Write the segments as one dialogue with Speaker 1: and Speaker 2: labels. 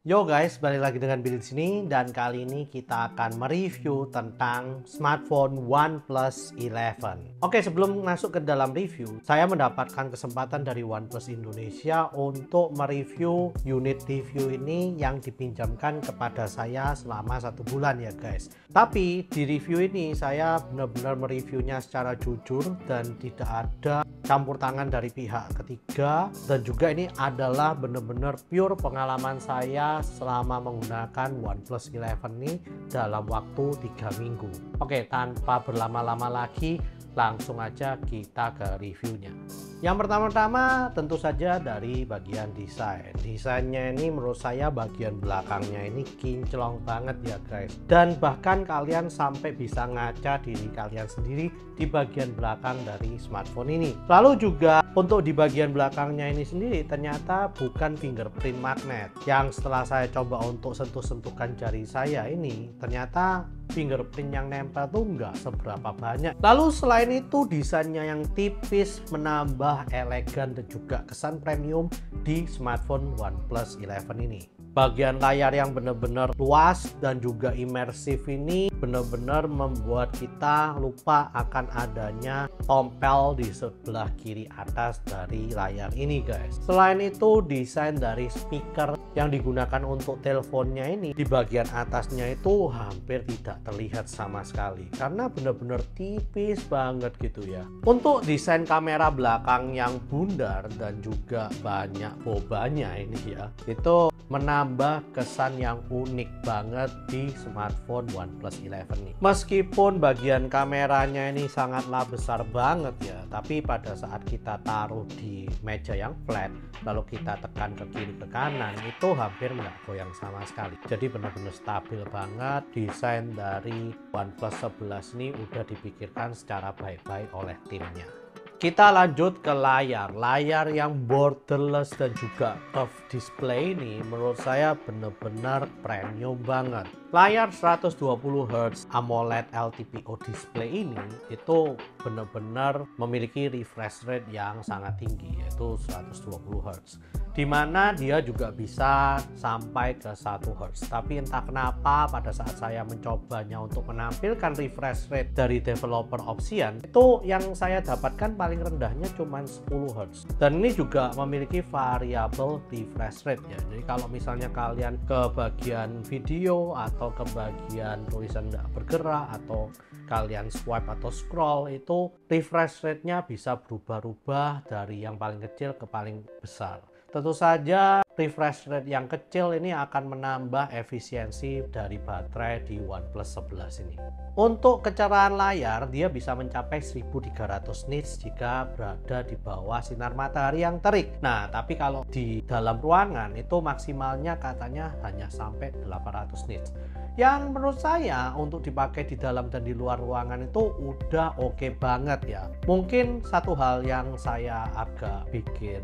Speaker 1: Yo guys, balik lagi dengan Billy di sini dan kali ini kita akan mereview tentang smartphone OnePlus 11. Oke, sebelum masuk ke dalam review, saya mendapatkan kesempatan dari OnePlus Indonesia untuk mereview unit review ini yang dipinjamkan kepada saya selama 1 bulan ya guys. Tapi di review ini saya benar-benar mereviewnya secara jujur dan tidak ada campur tangan dari pihak ketiga, dan juga ini adalah benar-benar pure pengalaman saya selama menggunakan OnePlus 11 ini dalam waktu 3 minggu. Oke, tanpa berlama-lama lagi langsung aja kita ke reviewnya. Yang pertama-tama tentu saja dari bagian desain. Desainnya ini menurut saya bagian belakangnya ini kinclong banget ya guys. Dan bahkan kalian sampai bisa ngaca diri kalian sendiri di bagian belakang dari smartphone ini. Lalu juga untuk di bagian belakangnya ini sendiri ternyata bukan fingerprint magnet. Yang setelah saya coba untuk sentuh-sentuhkan jari saya ini ternyata fingerprint yang nempel tuh nggak seberapa banyak. Lalu selain itu desainnya yang tipis menambah elegan dan juga kesan premium di smartphone OnePlus 11 ini. Bagian layar yang benar-benar luas dan juga imersif ini benar-benar membuat kita lupa akan adanya tombol di sebelah kiri atas dari layar ini guys. Selain itu desain dari speaker yang digunakan untuk teleponnya ini di bagian atasnya itu hampir tidak terlihat sama sekali karena benar-benar tipis banget gitu ya. Untuk desain kamera belakang yang bundar dan juga banyak bobanya ini ya, itu menambah kesan yang unik banget di smartphone OnePlus 11 ini. Meskipun bagian kameranya ini sangatlah besar banget ya, tapi pada saat kita taruh di meja yang flat lalu kita tekan ke kiri ke kanan itu hampir nggak goyang sama sekali. Jadi benar-benar stabil banget. Desain dari OnePlus 11 ini udah dipikirkan secara baik-baik oleh timnya. Kita lanjut ke layar yang borderless dan juga curved display ini menurut saya benar-benar premium banget. Layar 120Hz AMOLED LTPO display ini itu benar-benar memiliki refresh rate yang sangat tinggi, yaitu 120Hz, dimana dia juga bisa sampai ke 1Hz. Tapi entah kenapa pada saat saya mencobanya untuk menampilkan refresh rate dari developer option, itu yang saya dapatkan paling rendahnya cuma 10Hz. Dan ini juga memiliki variable refresh rate ya. Jadi kalau misalnya kalian ke bagian video atau ke bagian tulisan tidak bergerak atau kalian swipe atau scroll, itu refresh rate-nya bisa berubah-ubah dari yang paling kecil ke paling besar. Tentu saja refresh rate yang kecil ini akan menambah efisiensi dari baterai di OnePlus 11 ini. Untuk kecerahan layar dia bisa mencapai 1300 nits jika berada di bawah sinar matahari yang terik. Nah, tapi kalau di dalam ruangan itu maksimalnya katanya hanya sampai 800 nits. Yang menurut saya untuk dipakai di dalam dan di luar ruangan itu udah oke banget ya. Mungkin satu hal yang saya agak bikin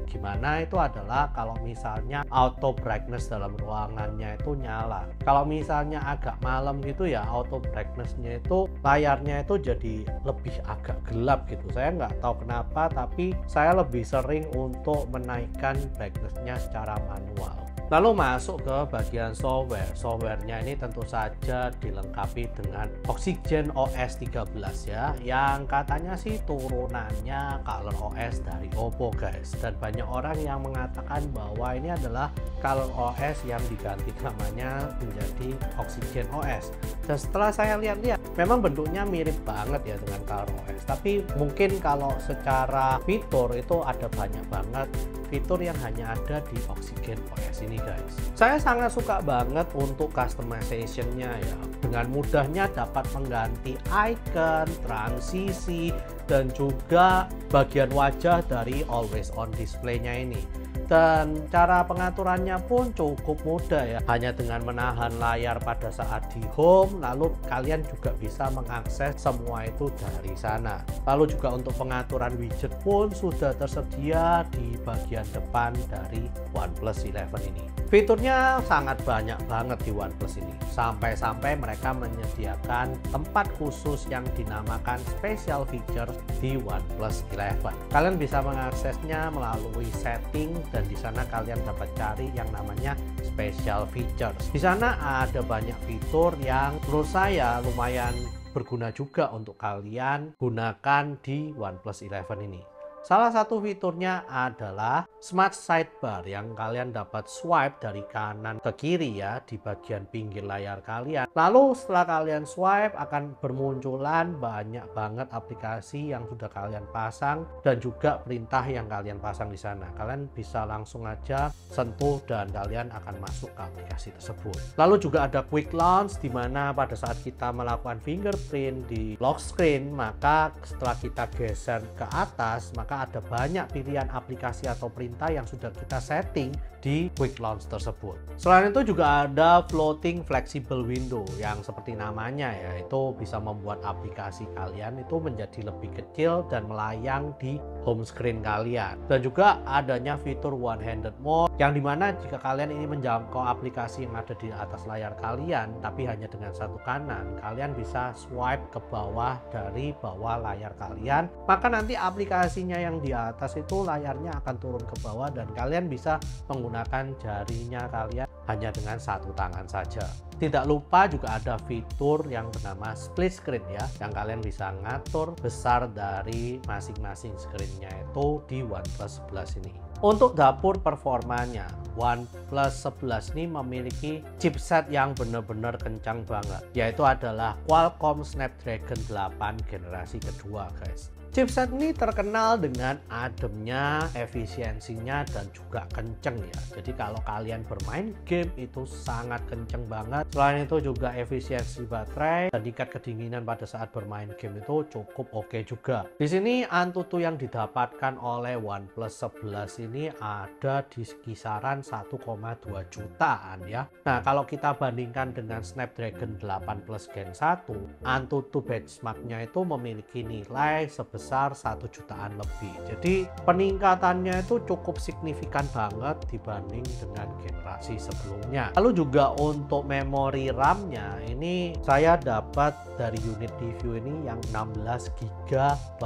Speaker 1: gimana itu adalah kalau misalnya auto brightness dalam ruangannya itu nyala. Kalau misalnya agak malam gitu ya, auto brightnessnya itu layarnya itu jadi lebih agak gelap gitu. Saya nggak tahu kenapa, tapi saya lebih sering untuk menaikkan brightnessnya secara manual. Lalu masuk ke bagian software. Softwarenya ini tentu saja dilengkapi dengan Oxygen OS 13 ya, yang katanya sih turunannya ColorOS dari Oppo guys. Dan banyak orang yang mengatakan bahwa ini adalah ColorOS yang diganti namanya menjadi Oxygen OS. Dan setelah saya lihat-lihat, memang bentuknya mirip banget ya dengan ColorOS. Tapi mungkin kalau secara fitur itu ada banyak banget fitur yang hanya ada di Oxygen OS ini guys. Saya sangat suka banget untuk customization-nya ya. Dengan mudahnya dapat mengganti icon, transisi, dan juga bagian wajah dari always on display-nya ini. Dan cara pengaturannya pun cukup mudah ya, hanya dengan menahan layar pada saat di home, lalu kalian juga bisa mengakses semua itu dari sana. Lalu juga untuk pengaturan widget pun sudah tersedia di bagian depan dari OnePlus 11 ini. Fiturnya sangat banyak banget di OnePlus ini. Sampai-sampai mereka menyediakan tempat khusus yang dinamakan Special Feature di OnePlus 11. Kalian bisa mengaksesnya melalui setting dan di sana kalian dapat cari yang namanya Special Features. Di sana ada banyak fitur yang menurut saya lumayan berguna juga untuk kalian gunakan di OnePlus 11 ini. Salah satu fiturnya adalah Smart Sidebar yang kalian dapat swipe dari kanan ke kiri ya di bagian pinggir layar kalian. Lalu setelah kalian swipe akan bermunculan banyak banget aplikasi yang sudah kalian pasang dan juga perintah yang kalian pasang di sana. Kalian bisa langsung aja sentuh dan kalian akan masuk ke aplikasi tersebut. Lalu juga ada Quick Launch di mana pada saat kita melakukan fingerprint di lock screen, maka setelah kita geser ke atas maka ada banyak pilihan aplikasi atau perintah yang sudah kita setting di Quick Launch tersebut. Selain itu juga ada Floating Flexible Window yang seperti namanya ya, itu bisa membuat aplikasi kalian itu menjadi lebih kecil dan melayang di home screen kalian. Dan juga adanya fitur One Handed Mode yang dimana jika kalian ini menjangkau aplikasi yang ada di atas layar kalian tapi hanya dengan satu kanan, kalian bisa swipe ke bawah dari bawah layar kalian, maka nanti aplikasinya yang di atas itu layarnya akan turun ke bawah dan kalian bisa menggunakan jarinya kalian hanya dengan satu tangan saja. Tidak lupa juga ada fitur yang bernama split screen ya, yang kalian bisa ngatur besar dari masing-masing screen-nya itu di OnePlus 11 ini. Untuk dapur performanya, OnePlus 11 ini memiliki chipset yang benar-benar kencang banget, yaitu adalah Qualcomm Snapdragon 8 generasi kedua guys. Chipset ini terkenal dengan ademnya, efisiensinya, dan juga kenceng ya. Jadi kalau kalian bermain game itu sangat kenceng banget. Selain itu juga efisiensi baterai dan tingkat kedinginan pada saat bermain game itu cukup oke juga. Di sini Antutu yang didapatkan oleh OnePlus 11 ini ada di kisaran 1,2 jutaan ya. Nah kalau kita bandingkan dengan Snapdragon 8 Plus Gen 1, Antutu benchmarknya itu memiliki nilai sebesar 1 jutaan lebih. Jadi peningkatannya itu cukup signifikan banget dibanding dengan generasi sebelumnya. Lalu juga untuk memori RAM-nya ini saya dapat dari unit review ini yang 16 GB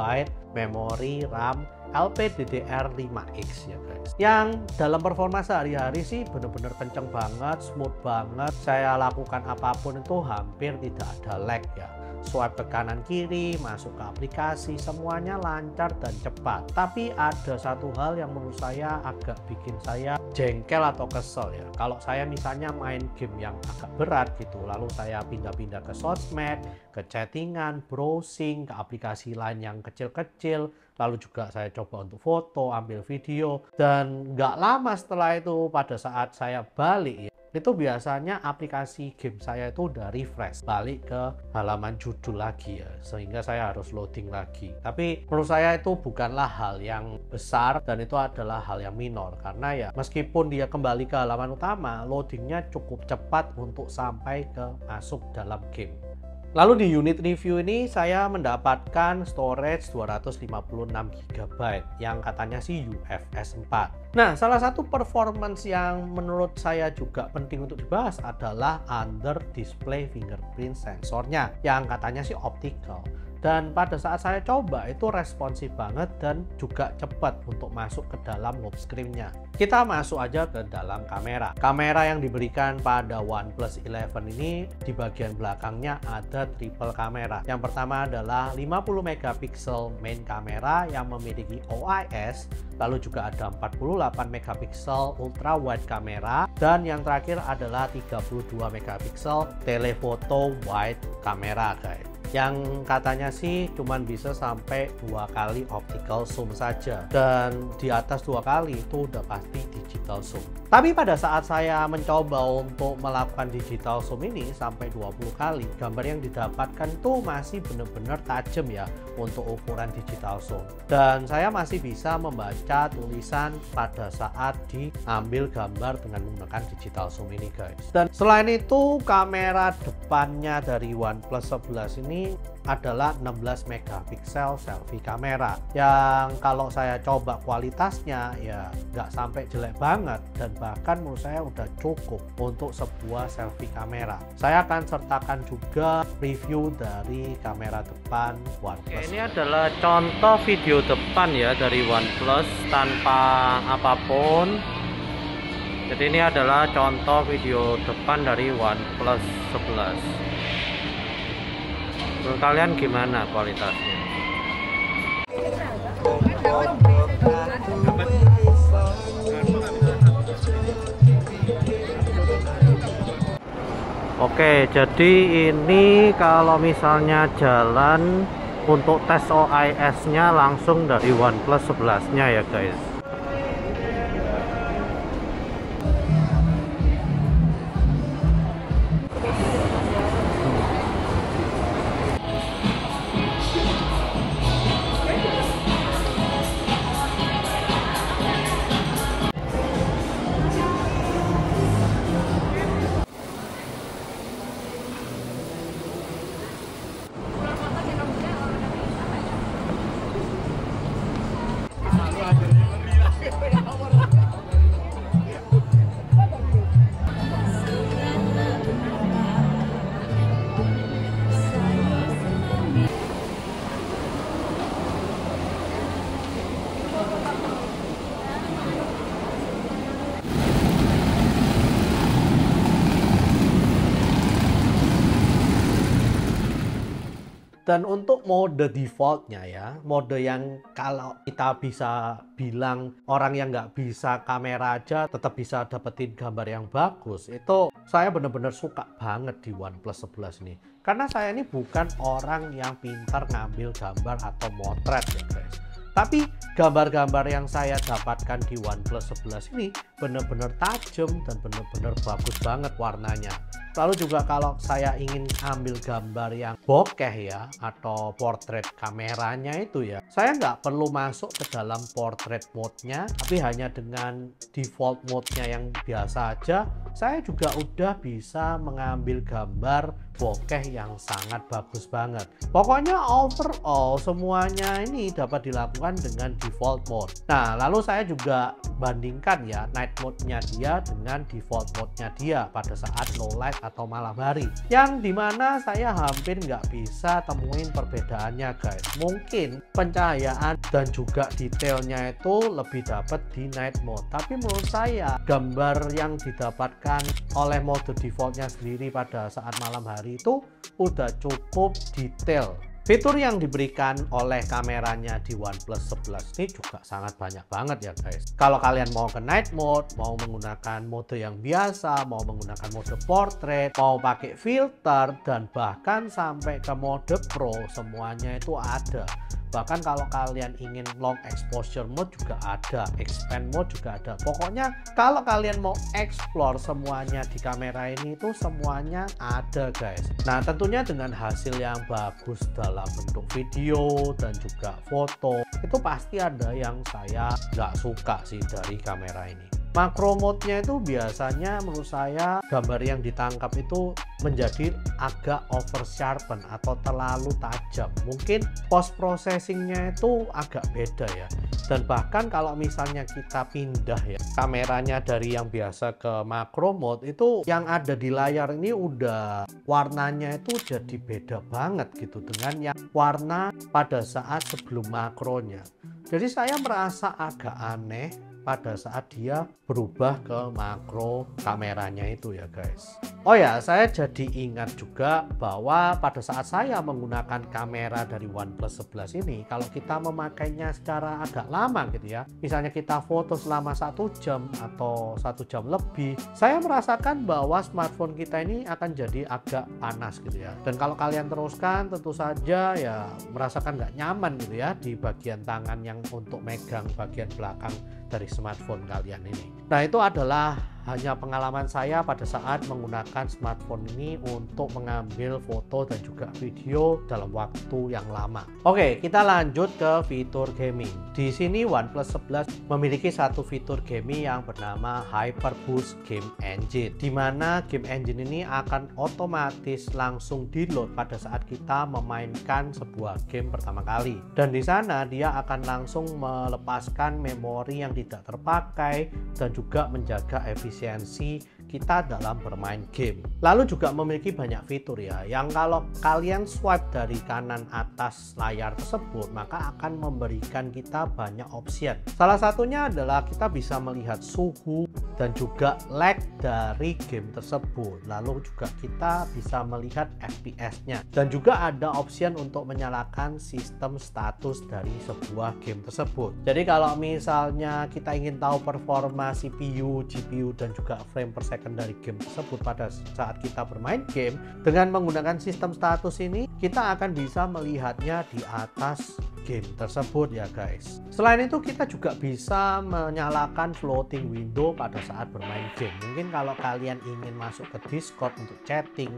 Speaker 1: memori RAM LPDDR5X ya guys, yang dalam performa sehari-hari sih bener-bener kenceng banget, smooth banget. Saya lakukan apapun itu hampir tidak ada lag ya. Swipe ke kanan kiri, masuk ke aplikasi, semuanya lancar dan cepat. Tapi ada satu hal yang menurut saya agak bikin saya jengkel atau kesel ya. Kalau saya misalnya main game yang agak berat gitu, lalu saya pindah-pindah ke sosmed, ke chattingan, browsing, ke aplikasi lain yang kecil-kecil, lalu juga saya coba untuk foto, ambil video, dan nggak lama setelah itu pada saat saya balik ya, itu biasanya aplikasi game saya itu udah refresh balik ke halaman judul lagi ya, sehingga saya harus loading lagi. Tapi menurut saya itu bukanlah hal yang besar dan itu adalah hal yang minor, karena ya meskipun dia kembali ke halaman utama, loadingnya cukup cepat untuk sampai ke masuk dalam game. Lalu di unit review ini saya mendapatkan storage 256 GB yang katanya sih UFS 4. Nah, salah satu performance yang menurut saya juga penting untuk dibahas adalah under display fingerprint sensornya yang katanya sih optical. Dan pada saat saya coba itu responsif banget dan juga cepat untuk masuk ke dalam home screen-nya. Kita masuk aja ke dalam kamera. Kamera yang diberikan pada OnePlus 11 ini di bagian belakangnya ada triple kamera. Yang pertama adalah 50 megapiksel main kamera yang memiliki OIS, lalu juga ada 48 megapiksel ultra wide kamera, dan yang terakhir adalah 32 megapiksel telephoto wide kamera guys, yang katanya sih cuman bisa sampai 2 kali optical zoom saja, dan di atas 2 kali itu udah pasti digital zoom. Tapi pada saat saya mencoba untuk melakukan digital zoom ini sampai 20 kali, gambar yang didapatkan tuh masih benar-benar tajam ya untuk ukuran digital zoom, dan saya masih bisa membaca tulisan pada saat diambil gambar dengan menggunakan digital zoom ini guys. Dan selain itu kamera depannya dari OnePlus 11 ini ini adalah 16 megapiksel selfie kamera yang kalau saya coba kualitasnya ya nggak sampai jelek banget, dan bahkan menurut saya udah cukup untuk sebuah selfie kamera. Saya akan sertakan juga review dari kamera depan OnePlus. Oke, ini adalah contoh video depan ya dari OnePlus tanpa apapun. Jadi ini adalah contoh video depan dari OnePlus 11. Menurut kalian gimana kualitasnya? Oke, jadi ini kalau misalnya jalan untuk tes OIS-nya langsung dari OnePlus 11-nya ya guys. Dan untuk mode defaultnya ya, mode yang kalau kita bisa bilang orang yang nggak bisa kamera aja tetap bisa dapetin gambar yang bagus, itu saya bener-bener suka banget di OnePlus 11 ini. Karena saya ini bukan orang yang pintar ngambil gambar atau motret ya guys. Tapi gambar-gambar yang saya dapatkan di OnePlus 11 ini bener-bener tajam dan bener-bener bagus banget warnanya. Lalu juga kalau saya ingin ambil gambar yang bokeh ya, atau portrait kameranya itu ya, saya nggak perlu masuk ke dalam portrait mode-nya, tapi hanya dengan default mode-nya yang biasa aja, saya juga udah bisa mengambil gambar bokeh yang sangat bagus banget. Pokoknya overall semuanya ini dapat dilakukan dengan default mode. Nah, lalu saya juga bandingkan ya night mode-nya dia dengan default mode-nya dia pada saat low light atau malam hari, yang dimana saya hampir nggak bisa temuin perbedaannya guys. Mungkin pencahayaan dan juga detailnya itu lebih dapat di night mode, tapi menurut saya gambar yang didapatkan oleh mode defaultnya sendiri pada saat malam hari itu udah cukup detail. Fitur yang diberikan oleh kameranya di OnePlus 11 ini juga sangat banyak banget ya guys. Kalau kalian mau ke night mode, mau menggunakan mode yang biasa, mau menggunakan mode portrait, mau pakai filter, dan bahkan sampai ke mode pro, semuanya itu ada. Bahkan kalau kalian ingin long exposure mode juga ada, expand mode juga ada. Pokoknya kalau kalian mau explore semuanya di kamera ini itu semuanya ada guys. Nah, tentunya dengan hasil yang bagus dalam bentuk video dan juga foto, itu pasti ada yang saya nggak suka sih dari kamera ini. Macro mode-nya itu biasanya menurut saya gambar yang ditangkap itu menjadi agak over sharpen atau terlalu tajam. Mungkin post processingnya itu agak beda ya. Dan bahkan kalau misalnya kita pindah ya kameranya dari yang biasa ke macro mode, itu yang ada di layar ini udah warnanya itu jadi beda banget gitu dengan yang warna pada saat sebelum makronya. Jadi saya merasa agak aneh pada saat dia berubah ke makro kameranya itu ya guys. Oh ya, saya jadi ingat juga bahwa pada saat saya menggunakan kamera dari OnePlus 11 ini, kalau kita memakainya secara agak lama gitu ya, misalnya kita foto selama 1 jam atau 1 jam lebih, saya merasakan bahwa smartphone kita ini akan jadi agak panas gitu ya. Dan kalau kalian teruskan, tentu saja ya merasakan nggak nyaman gitu ya di bagian tangan yang untuk megang bagian belakang dari smartphone kalian ini. Nah, itu adalah hanya pengalaman saya pada saat menggunakan smartphone ini untuk mengambil foto dan juga video dalam waktu yang lama. Oke, kita lanjut ke fitur gaming. Di sini OnePlus 11 memiliki satu fitur gaming yang bernama HyperBoost Game Engine, di mana game engine ini akan otomatis langsung di-load pada saat kita memainkan sebuah game pertama kali. Dan di sana dia akan langsung melepaskan memori yang tidak terpakai dan juga menjaga efisiensi kita dalam bermain game. Lalu juga memiliki banyak fitur ya, yang kalau kalian swipe dari kanan atas layar tersebut maka akan memberikan kita banyak opsi. Salah satunya adalah kita bisa melihat suhu dan juga lag dari game tersebut. Lalu juga kita bisa melihat FPS-nya, dan juga ada opsi untuk menyalakan sistem status dari sebuah game tersebut. Jadi kalau misalnya kita ingin tahu performa CPU, GPU dan juga frame per second dari game tersebut pada saat kita bermain game, dengan menggunakan sistem status ini kita akan bisa melihatnya di atas game tersebut ya guys. Selain itu kita juga bisa menyalakan floating window pada saat bermain game. Mungkin kalau kalian ingin masuk ke Discord untuk chatting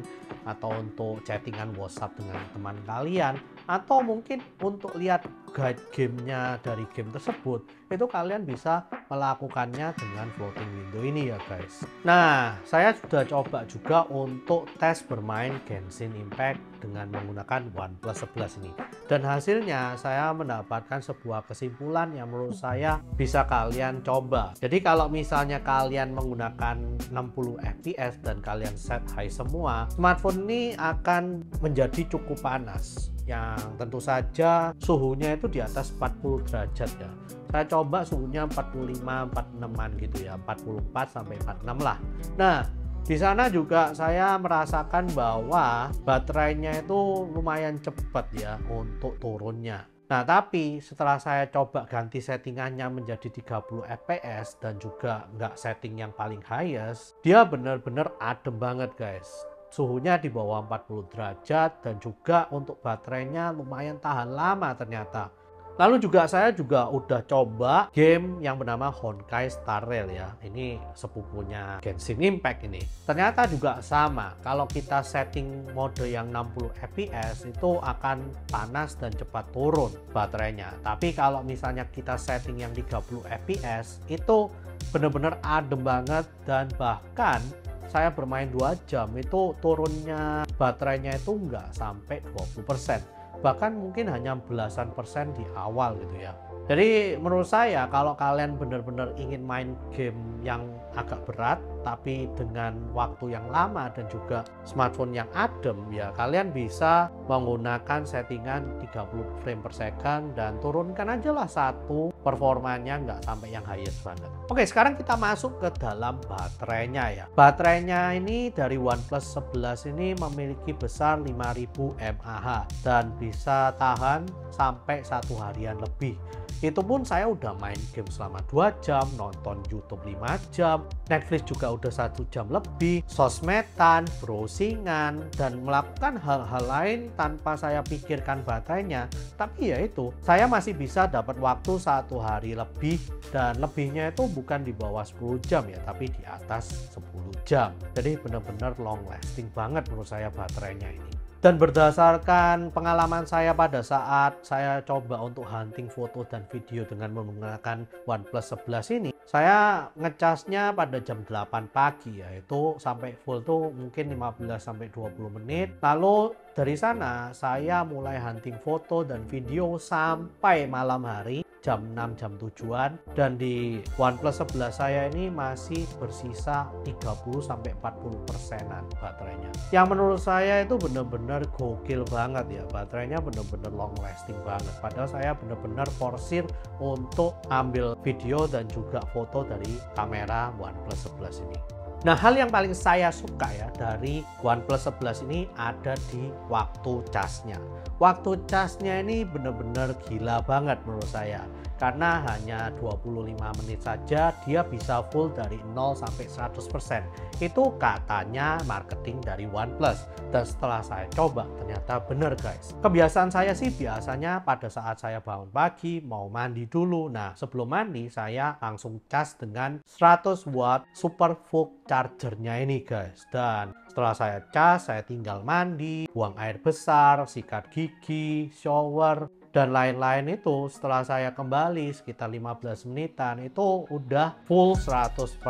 Speaker 1: atau untuk chattingan WhatsApp dengan teman kalian, atau mungkin untuk lihat guide gamenya dari game tersebut, itu kalian bisa melakukannya dengan floating window ini ya guys. Nah, saya sudah coba juga untuk tes bermain Genshin Impact dengan menggunakan OnePlus 11 ini, dan hasilnya saya mendapatkan sebuah kesimpulan yang menurut saya bisa kalian coba. Jadi kalau misalnya kalian menggunakan 60 fps dan kalian set high semua, smartphone ini akan menjadi cukup panas, yang tentu saja suhunya itu di atas 40 derajat ya. Saya coba suhunya 45-46an gitu ya, 44 sampai 46 lah. Nah, di sana juga saya merasakan bahwa baterainya itu lumayan cepat ya untuk turunnya. Nah, tapi setelah saya coba ganti settingannya menjadi 30 fps dan juga nggak setting yang paling highest, dia benar-benar adem banget guys. Suhunya di bawah 40 derajat dan juga untuk baterainya lumayan tahan lama ternyata. Lalu juga saya juga udah coba game yang bernama Honkai Star Rail ya. Ini sepupunya Genshin Impact ini. Ternyata juga sama. Kalau kita setting mode yang 60 fps itu akan panas dan cepat turun baterainya. Tapi kalau misalnya kita setting yang 30 fps itu benar-benar adem banget, dan bahkan saya bermain 2 jam itu turunnya baterainya itu nggak sampai 20%. Bahkan mungkin hanya belasan persen di awal gitu ya. Jadi menurut saya kalau kalian benar-benar ingin main game yang agak berat tapi dengan waktu yang lama dan juga smartphone yang adem, ya kalian bisa menggunakan settingan 30 frame per second dan turunkan aja lah satu, performanya nggak sampai yang highest banget. Oke, sekarang kita masuk ke dalam baterainya ya. Baterainya ini dari OnePlus 11 ini memiliki besar 5000 mAh dan bisa tahan sampai 1 harian lebih. Itu pun saya udah main game selama 2 jam, nonton YouTube 5 jam, Netflix juga udah 1 jam lebih, sosmedan, browsingan, dan melakukan hal-hal lain tanpa saya pikirkan baterainya. Tapi ya itu, saya masih bisa dapat waktu 1 hari lebih, dan lebihnya itu bukan di bawah 10 jam ya, tapi di atas 10 jam. Jadi benar-benar long lasting banget menurut saya baterainya ini. Dan berdasarkan pengalaman saya pada saat saya coba untuk hunting foto dan video dengan menggunakan OnePlus 11 ini, saya ngecasnya pada jam 8 pagi ya, itu sampai full tuh mungkin 15-20 menit. Lalu dari sana saya mulai hunting foto dan video sampai malam hari jam 6 jam 7-an, dan di OnePlus 11 saya ini masih bersisa 30-40%an baterainya, yang menurut saya itu bener-bener gokil banget ya. Baterainya bener-bener long lasting banget, padahal saya bener-bener forsir untuk ambil video dan juga foto dari kamera OnePlus 11 ini. Nah, hal yang paling saya suka ya dari OnePlus 11 ini ada di waktu casnya. Waktu casnya ini bener-bener gila banget menurut saya. karena hanya 25 menit saja dia bisa full dari 0 sampai 100%. Itu katanya marketing dari OnePlus, dan setelah saya coba ternyata bener guys. Kebiasaan saya sih biasanya pada saat saya bangun pagi mau mandi dulu. Nah, sebelum mandi saya langsung cas dengan 100 watt SuperVOOC chargernya ini guys. Dan setelah saya cas, saya tinggal mandi, buang air besar, sikat gigi, shower, dan lain-lain. Itu setelah saya kembali sekitar 15 menitan itu udah full 100%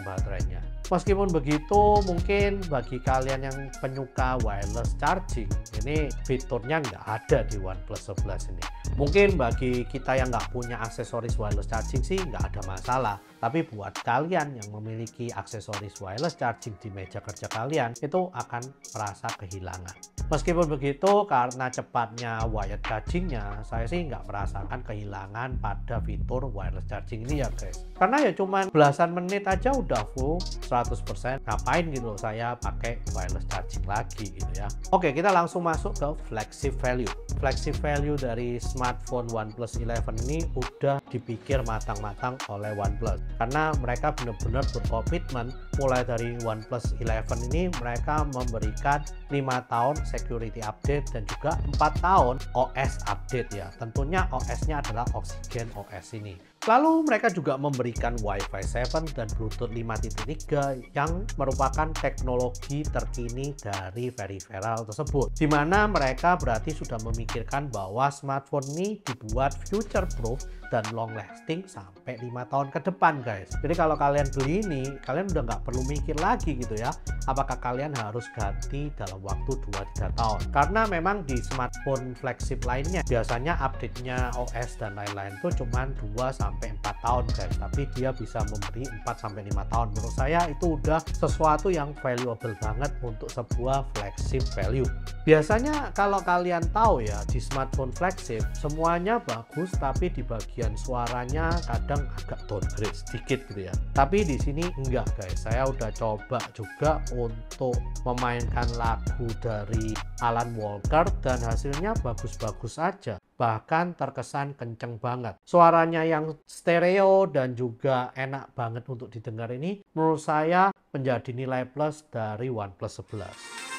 Speaker 1: baterainya. Meskipun begitu, mungkin bagi kalian yang penyuka wireless charging, ini fiturnya nggak ada di OnePlus 11 ini. Mungkin bagi kita yang nggak punya aksesoris wireless charging sih nggak ada masalah. Tapi buat kalian yang memiliki aksesoris wireless charging di meja kerja kalian, itu akan merasa kehilangan. Meskipun begitu, karena cepatnya wired chargingnya, saya sih nggak merasakan kehilangan pada fitur wireless charging ini ya guys. Karena ya cuman belasan menit aja udah full 100%. Ngapain gitu saya pakai wireless charging lagi gitu ya. Oke, kita langsung masuk ke flagship value. Flagship value dari smartphone OnePlus 11 ini udah dipikir matang-matang oleh OnePlus. Karena mereka benar-benar berkomitmen mulai dari OnePlus 11 ini mereka memberikan 5 tahun security update dan juga 4 tahun OS update ya. Tentunya OS-nya adalah Oxygen OS ini. Lalu mereka juga memberikan Wi-Fi 7 dan Bluetooth 5.3 yang merupakan teknologi terkini dari peripheral tersebut. Di mana mereka berarti sudah memikirkan bahwa smartphone ini dibuat future proof dan long lasting sampai 5 tahun ke depan guys. Jadi kalau kalian beli ini, kalian udah nggak perlu mikir lagi gitu ya, apakah kalian harus ganti dalam waktu 2-3 tahun. Karena memang di smartphone flagship lainnya biasanya update-nya OS dan lain-lain itu cuma 2-4 tahun guys, tapi dia bisa memberi 4-5 tahun. Menurut saya itu udah sesuatu yang valuable banget untuk sebuah flagship value. Biasanya kalau kalian tahu ya, di smartphone flagship semuanya bagus, tapi di bagian suaranya kadang agak downgrade sedikit gitu ya. Tapi di sini enggak guys, saya udah coba juga untuk memainkan lagu dari Alan Walker dan hasilnya bagus-bagus aja. Bahkan terkesan kenceng banget. Suaranya yang stereo dan juga enak banget untuk didengar ini menurut saya menjadi nilai plus dari OnePlus 11.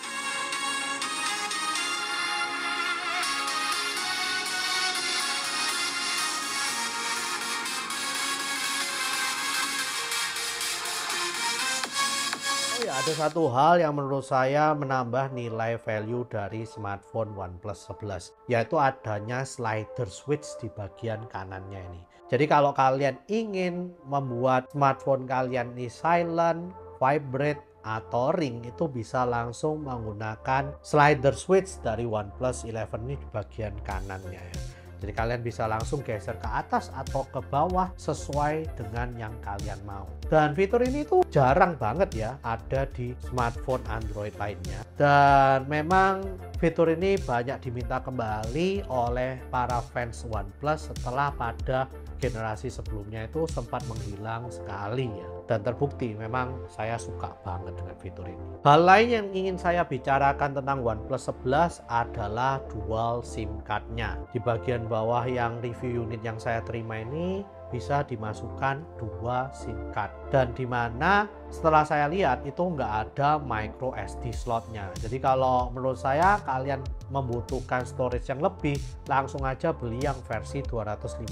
Speaker 1: Ada satu hal yang menurut saya menambah nilai value dari smartphone OnePlus 11, yaitu adanya slider switch di bagian kanannya ini. Jadi kalau kalian ingin membuat smartphone kalian ini silent, vibrate, atau ring, itu bisa langsung menggunakan slider switch dari OnePlus 11 ini di bagian kanannya ya. Jadi kalian bisa langsung geser ke atas atau ke bawah sesuai dengan yang kalian mau. Dan fitur ini tuh jarang banget ya ada di smartphone Android lainnya. Dan memang fitur ini banyak diminta kembali oleh para fans OnePlus setelah pada generasi sebelumnya itu sempat menghilang sekali ya. Dan terbukti memang saya suka banget dengan fitur ini. Hal lain yang ingin saya bicarakan tentang OnePlus 11 adalah dual SIM card-nya. Di bagian bawah yang review unit yang saya terima ini bisa dimasukkan 2 SIM card, dan dimana setelah saya lihat itu nggak ada micro SD slotnya. Jadi kalau menurut saya kalian membutuhkan storage yang lebih, langsung aja beli yang versi 256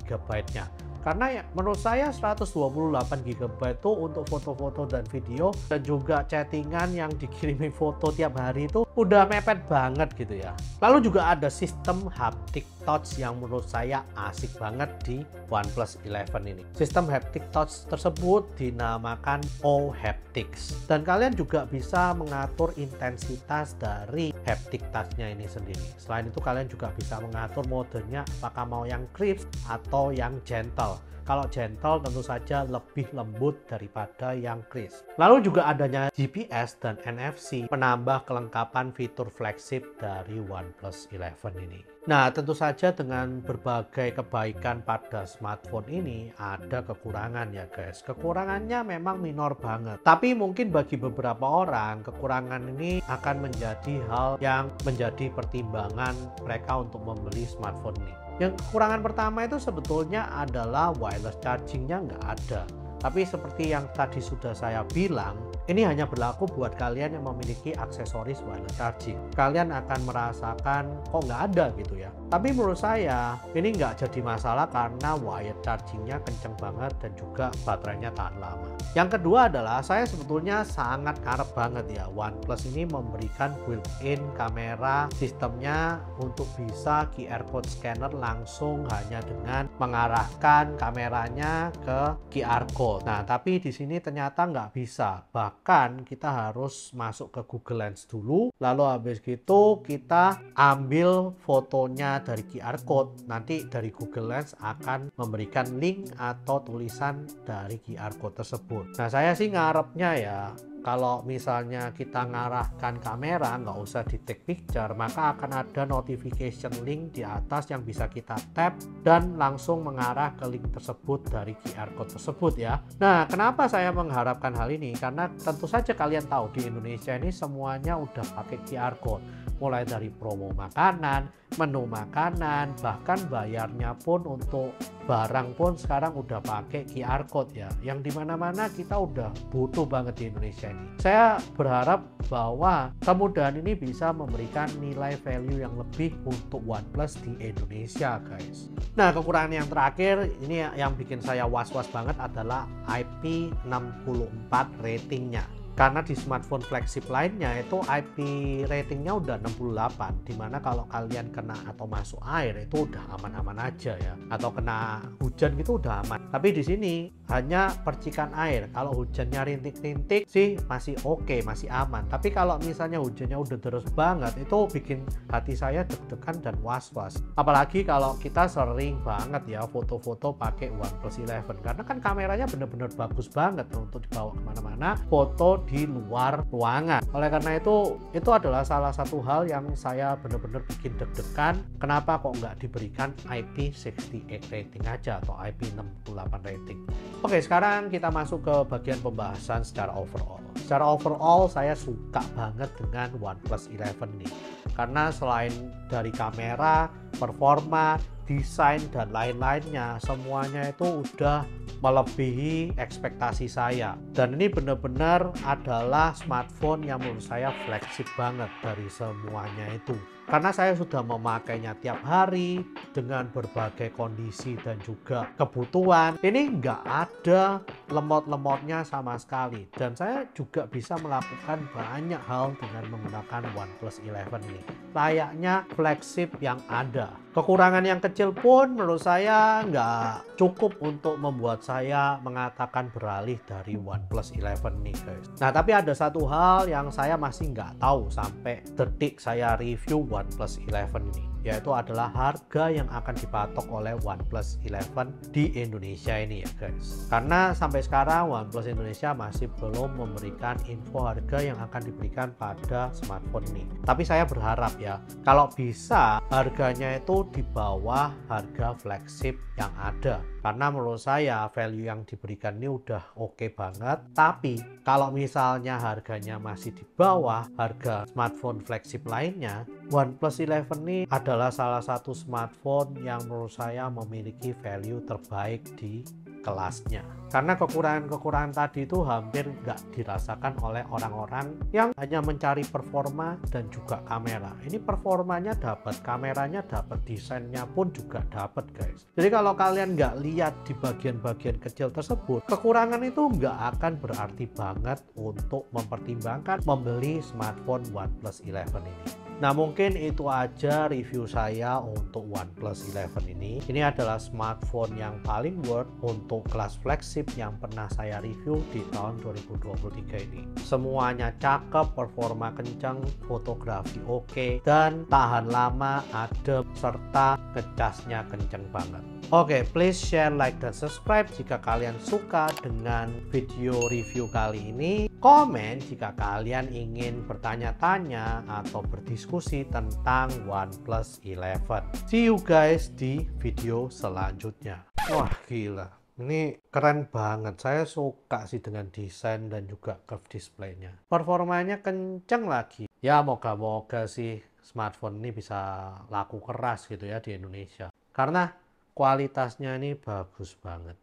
Speaker 1: GB nya. Karena ya, menurut saya 128 GB itu untuk foto-foto dan video dan juga chattingan yang dikirimin foto tiap hari itu udah mepet banget gitu ya. Lalu juga ada sistem haptic touch yang menurut saya asik banget di OnePlus 11 ini. Sistem haptic touch tersebut dinamakan O-Haptics. Dan kalian juga bisa mengatur intensitas dari haptic touch-nya ini sendiri. Selain itu kalian juga bisa mengatur modenya apakah mau yang crisp atau yang gentle. Kalau gentle tentu saja lebih lembut daripada yang crisp. Lalu juga adanya GPS dan NFC menambah kelengkapan fitur flagship dari OnePlus 11 ini. Nah, tentu saja dengan berbagai kebaikan pada smartphone ini ada kekurangan ya guys. Kekurangannya memang minor banget. Tapi mungkin bagi beberapa orang kekurangan ini akan menjadi hal yang menjadi pertimbangan mereka untuk membeli smartphone ini. Yang kekurangan pertama itu sebetulnya adalah wireless chargingnya nggak ada. Tapi seperti yang tadi sudah saya bilang, ini hanya berlaku buat kalian yang memiliki aksesoris wireless charging. Kalian akan merasakan kok nggak ada gitu ya. Tapi menurut saya ini nggak jadi masalah karena wire chargingnya kenceng banget dan juga baterainya tahan lama. Yang kedua adalah saya sebetulnya sangat ngarep banget ya OnePlus ini memberikan built-in kamera sistemnya untuk bisa QR code scanner langsung hanya dengan mengarahkan kameranya ke QR code. Nah, tapi di sini ternyata nggak bisa. Bahkan kita harus masuk ke Google Lens dulu, lalu habis gitu kita ambil fotonya dari QR code. Nanti dari Google Lens akan memberikan link atau tulisan dari QR code tersebut. Nah, saya sih ngarepnya ya, kalau misalnya kita ngarahkan kamera nggak usah di take picture, maka akan ada notification link di atas yang bisa kita tap dan langsung mengarah ke link tersebut dari QR code tersebut ya. Nah, kenapa saya mengharapkan hal ini? Karena tentu saja kalian tahu di Indonesia ini semuanya udah pakai QR code. Mulai dari promo makanan, menu makanan, bahkan bayarnya pun untuk barang pun sekarang udah pakai QR code ya. Yang dimana-mana kita udah butuh banget di Indonesia ini. Saya berharap bahwa kemudahan ini bisa memberikan nilai value yang lebih untuk OnePlus di Indonesia guys. Nah, kekurangan yang terakhir ini yang bikin saya was-was banget adalah IP64 ratingnya. Karena di smartphone flagship lainnya itu IP ratingnya udah 68, dimana kalau kalian kena atau masuk air itu udah aman-aman aja ya, atau kena hujan gitu udah aman. Tapi di sini hanya percikan air. Kalau hujannya rintik-rintik sih masih oke, masih aman. Tapi kalau misalnya hujannya udah deras banget, itu bikin hati saya deg-degan dan was-was. Apalagi kalau kita sering banget ya foto-foto pakai OnePlus 11, karena kan kameranya bener-bener bagus banget untuk dibawa kemana-mana, foto di luar ruangan. Oleh karena itu adalah salah satu hal yang saya benar-benar bikin deg-degan. Kenapa kok nggak diberikan IP68 rating aja atau IP68 rating? Oke, sekarang kita masuk ke bagian pembahasan secara overall. Secara overall saya suka banget dengan OnePlus 11 nih. Karena selain dari kamera, performa, desain dan lain-lainnya, semuanya itu udah melebihi ekspektasi saya. Dan ini benar-benar adalah smartphone yang menurut saya flagship banget dari semuanya itu. Karena saya sudah memakainya tiap hari dengan berbagai kondisi dan juga kebutuhan. Ini nggak ada lemot-lemotnya sama sekali. Dan saya juga bisa melakukan banyak hal dengan menggunakan OnePlus 11 ini. Layaknya flagship yang ada. Kekurangan yang kecil pun menurut saya nggak cukup untuk membuat saya mengatakan beralih dari OnePlus 11 nih guys. Nah, tapi ada satu hal yang saya masih nggak tahu sampai detik saya review OnePlus 11 ini, yaitu adalah harga yang akan dipatok oleh OnePlus 11 di Indonesia ini ya guys. Karena sampai sekarang OnePlus Indonesia masih belum memberikan info harga yang akan diberikan pada smartphone ini. Tapi saya berharap ya, kalau bisa harganya itu di bawah harga flagship yang ada. Karena menurut saya value yang diberikan ini udah oke banget. Tapi kalau misalnya harganya masih di bawah harga smartphone flagship lainnya, OnePlus 11 ini adalah salah satu smartphone yang menurut saya memiliki value terbaik di kelasnya. Karena kekurangan-kekurangan tadi itu hampir nggak dirasakan oleh orang-orang yang hanya mencari performa dan juga kamera. Ini performanya dapat, kameranya dapat, desainnya pun juga dapat guys. Jadi kalau kalian nggak lihat di bagian-bagian kecil tersebut, kekurangan itu nggak akan berarti banget untuk mempertimbangkan membeli smartphone OnePlus 11 ini. Nah, mungkin itu aja review saya untuk OnePlus 11 ini. Ini adalah smartphone yang paling worth untuk kelas flagship yang pernah saya review di tahun 2023 ini. Semuanya cakep, performa kencang, fotografi oke, dan tahan lama, adem, serta ngecasnya kenceng banget. Oke, please share, like, dan subscribe jika kalian suka dengan video review kali ini. Komen jika kalian ingin bertanya-tanya atau berdiskusi tentang OnePlus 11. See you guys di video selanjutnya. Wah, gila. Ini keren banget. Saya suka sih dengan desain dan juga curve display-nya. Performanya kenceng lagi. Ya, moga-moga sih smartphone ini bisa laku keras gitu ya di Indonesia. karena kualitasnya ini bagus banget.